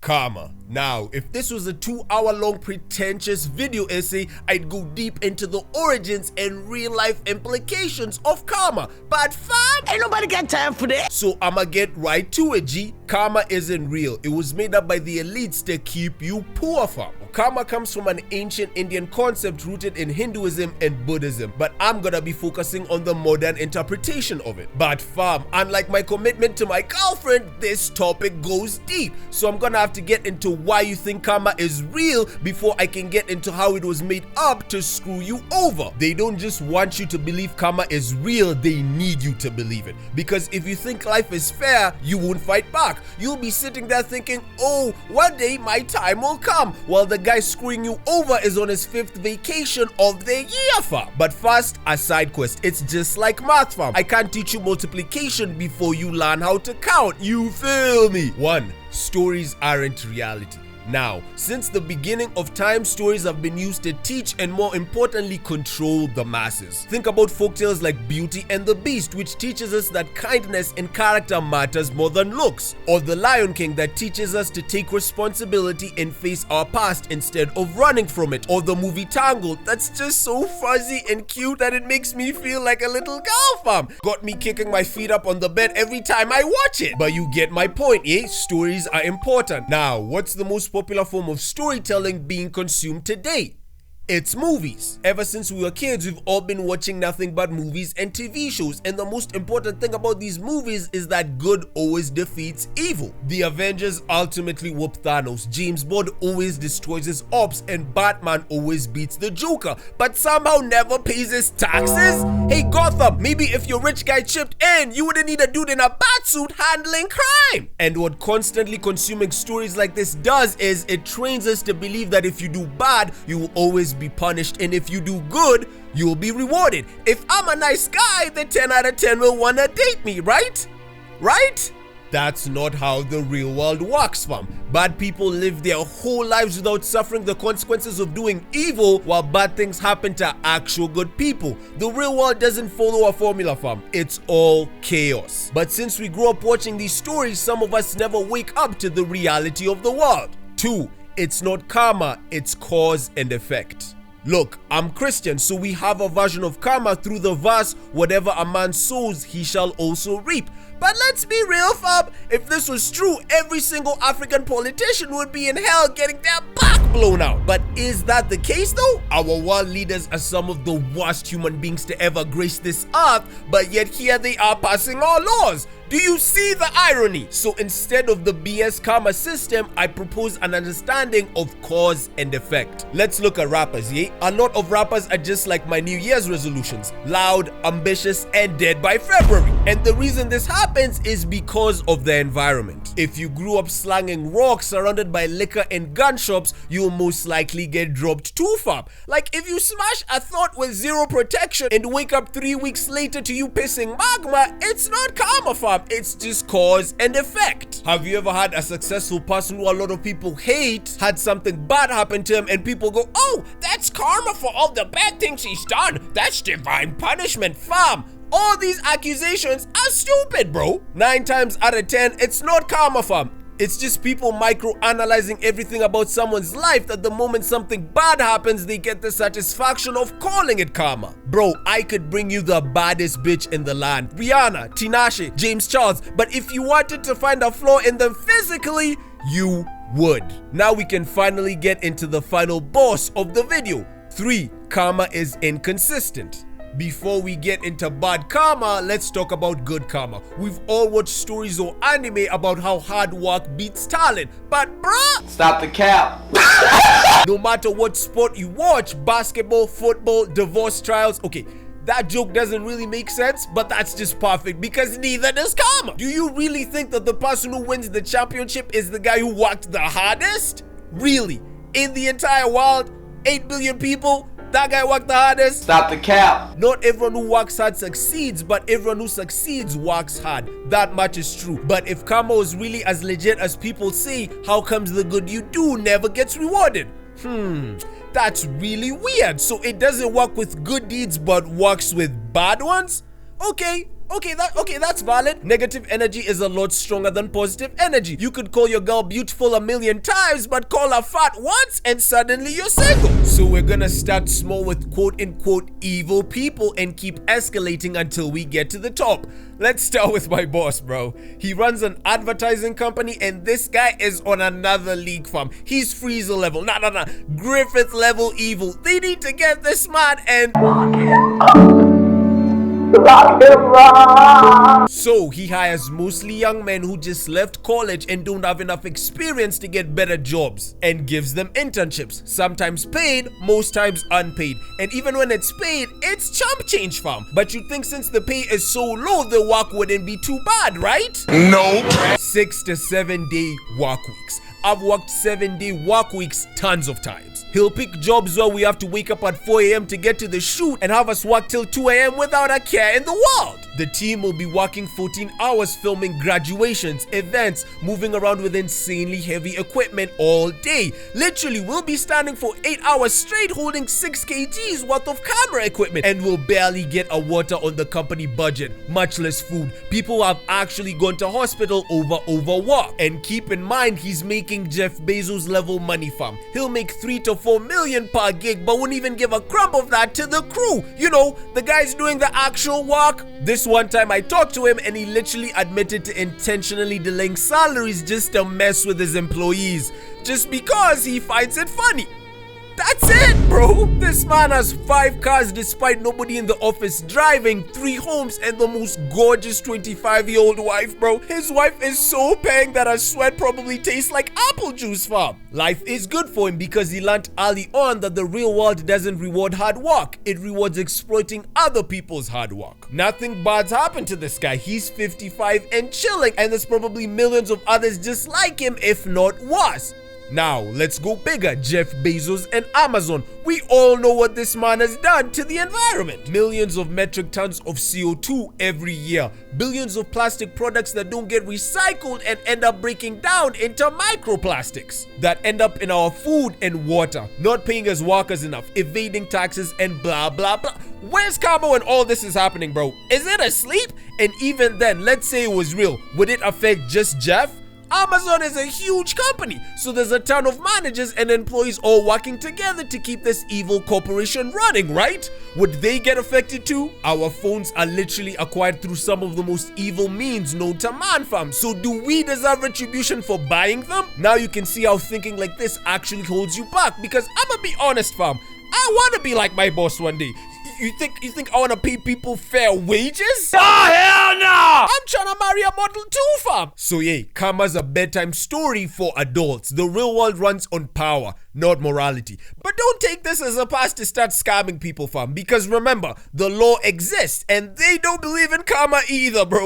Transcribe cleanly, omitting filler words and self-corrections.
Karma. Now, if this was a 2-hour-long pretentious video essay, I'd go deep into the origins and real-life implications of karma. But fam, ain't nobody got time for that. So I'ma get right to it, G. Karma isn't real. It was made up by the elites to keep you poor, fam. Karma comes from an ancient Indian concept rooted in Hinduism and Buddhism, but I'm gonna be focusing on the modern interpretation of it. But fam, unlike my commitment to my girlfriend, this topic goes deep. So I'm gonna have to get into why you think karma is real before I can get into how it was made up to screw you over. They don't just want you to believe karma is real, they need you to believe it. Because if you think life is fair, you won't fight back. You'll be sitting there thinking, oh, one day my time will come, while the guy screwing you over is on his 5th vacation of the year, fam. But first, a side quest. It's just like math, fam. I can't teach you multiplication before you learn how to count. You feel me? 1. Stories aren't reality. Now, since the beginning of time, stories have been used to teach and, more importantly, control the masses. Think about folktales like Beauty and the Beast, which teaches us that kindness and character matters more than looks. Or The Lion King, that teaches us to take responsibility and face our past instead of running from it. Or the movie Tangled, that's just so fuzzy and cute that it makes me feel like a little girl, fam. Got me kicking my feet up on the bed every time I watch it. But you get my point, eh? Stories are important. Now, what's the most popular form of storytelling being consumed today? It's movies. Ever since we were kids, we've all been watching nothing but movies and TV shows, and the most important thing about these movies is that good always defeats evil. The Avengers ultimately whoop Thanos, James Bond always destroys his ops, and Batman always beats the Joker, but somehow never pays his taxes? Hey Gotham, maybe if your rich guy chipped in, you wouldn't need a dude in a batsuit handling crime. And what constantly consuming stories like this does is it trains us to believe that if you do bad, you will always be punished, and if you do good, you'll be rewarded. If I'm a nice guy, then 10 out of 10 will wanna date me, right? Right? That's not how the real world works, fam. Bad people live their whole lives without suffering the consequences of doing evil, while bad things happen to actual good people. The real world doesn't follow a formula, fam. It's all chaos. But since we grew up watching these stories, some of us never wake up to the reality of the world. 2. It's not karma, it's cause and effect. Look, I'm Christian, so we have a version of karma through the verse, whatever a man sows, he shall also reap. But let's be real, fam. If this was true, every single African politician would be in hell getting their back blown out. But is that the case though? Our world leaders are some of the worst human beings to ever grace this earth, but yet here they are passing our laws. Do you see the irony? So instead of the BS karma system, I propose an understanding of cause and effect. Let's look at rappers, yeah? A lot of rappers are just like my New Year's resolutions. Loud, ambitious, and dead by February. And the reason this happens is because of the environment. If you grew up slanging rocks surrounded by liquor and gun shops, you'll most likely get dropped too far. Like if you smash a thought with zero protection and wake up 3 weeks later to you pissing magma, it's not karma, fam. It's just cause and effect. Have you ever had a successful person who a lot of people hate, had something bad happen to him, and people go, oh, that's karma for all the bad things he's done. That's divine punishment, fam. All these accusations are stupid, bro. 9 times out of 10, it's not karma, fam. It's just people micro-analyzing everything about someone's life that the moment something bad happens, they get the satisfaction of calling it karma. Bro, I could bring you the baddest bitch in the land. Rihanna, Tinashe, James Charles. But if you wanted to find a flaw in them physically, you would. Now we can finally get into the final boss of the video. 3. Karma is inconsistent. Before we get into bad karma, let's talk about good karma. We've all watched stories or anime about how hard work beats talent, but bruh, stop the cap. No matter what sport you watch, basketball, football, divorce trials, okay, that joke doesn't really make sense, but that's just perfect because neither does karma. Do you really think that the person who wins the championship is the guy who worked the hardest? Really? In the entire world, 8 billion people? That guy worked the hardest? Stop the cap. Not everyone who works hard succeeds, but everyone who succeeds works hard. That much is true. But if karma was really as legit as people say, how comes the good you do never gets rewarded? That's really weird. So it doesn't work with good deeds, but works with bad ones? Okay, Okay, that's valid. Negative energy is a lot stronger than positive energy. You could call your girl beautiful a million times, but call her fat once and suddenly you're single. So we're gonna start small with quote-unquote evil people and keep escalating until we get to the top. Let's start with my boss, bro. He runs an advertising company and this guy is on another league, fam. He's Freezer level, nah, Griffith level evil. They need to get this man and lock him up. So he hires mostly young men who just left college and don't have enough experience to get better jobs, and gives them internships, sometimes paid, most times unpaid. And even when it's paid, it's chump change, fam. But you'd think since the pay is so low, the work wouldn't be too bad, right? Nope. 6 to 7 day work weeks. I've worked 7-day work weeks tons of times. He'll pick jobs where we have to wake up at 4 a.m. to get to the shoot and have us work till 2 a.m. without a care in the world. The team will be working 14 hours filming graduations, events, moving around with insanely heavy equipment all day. Literally, we'll be standing for 8 hours straight holding 6 kgs worth of camera equipment and we'll barely get a water on the company budget, much less food. People have actually gone to hospital over overwork. And keep in mind, he's making Jeff Bezos level money, fam. He'll make 3 to 4 million per gig but won't even give a crumb of that to the crew. You know, the guys doing the actual work. This one time I talked to him and he literally admitted to intentionally delaying salaries just to mess with his employees, just because he finds it funny. That's it, bro. This man has 5 cars despite nobody in the office driving, 3 homes, and the most gorgeous 25-year-old wife, bro. His wife is so peng that her sweat probably tastes like apple juice, fam. Life is good for him because he learned early on that the real world doesn't reward hard work. It rewards exploiting other people's hard work. Nothing bad's happened to this guy. He's 55 and chilling, and there's probably millions of others just like him, if not worse. Now, let's go bigger. Jeff Bezos and Amazon. We all know what this man has done to the environment. Millions of metric tons of CO2 every year. Billions of plastic products that don't get recycled and end up breaking down into microplastics that end up in our food and water. Not paying his workers enough, evading taxes, and blah, blah, blah. Where's Karma when all this is happening, bro? Is it asleep? And even then, let's say it was real. Would it affect just Jeff? Amazon is a huge company, so there's a ton of managers and employees all working together to keep this evil corporation running, right? Would they get affected too? Our phones are literally acquired through some of the most evil means known to man, fam. So do we deserve retribution for buying them? Now you can see how thinking like this actually holds you back, because I'ma be honest, fam. I wanna be like my boss one day. You think I wanna pay people fair wages? Oh, hell no! I'm trying to marry a model too, fam. So yeah, Karma's a bedtime story for adults. The real world runs on power, not morality. But don't take this as a pass to start scamming people, fam. Because remember, the law exists and they don't believe in karma either, bro.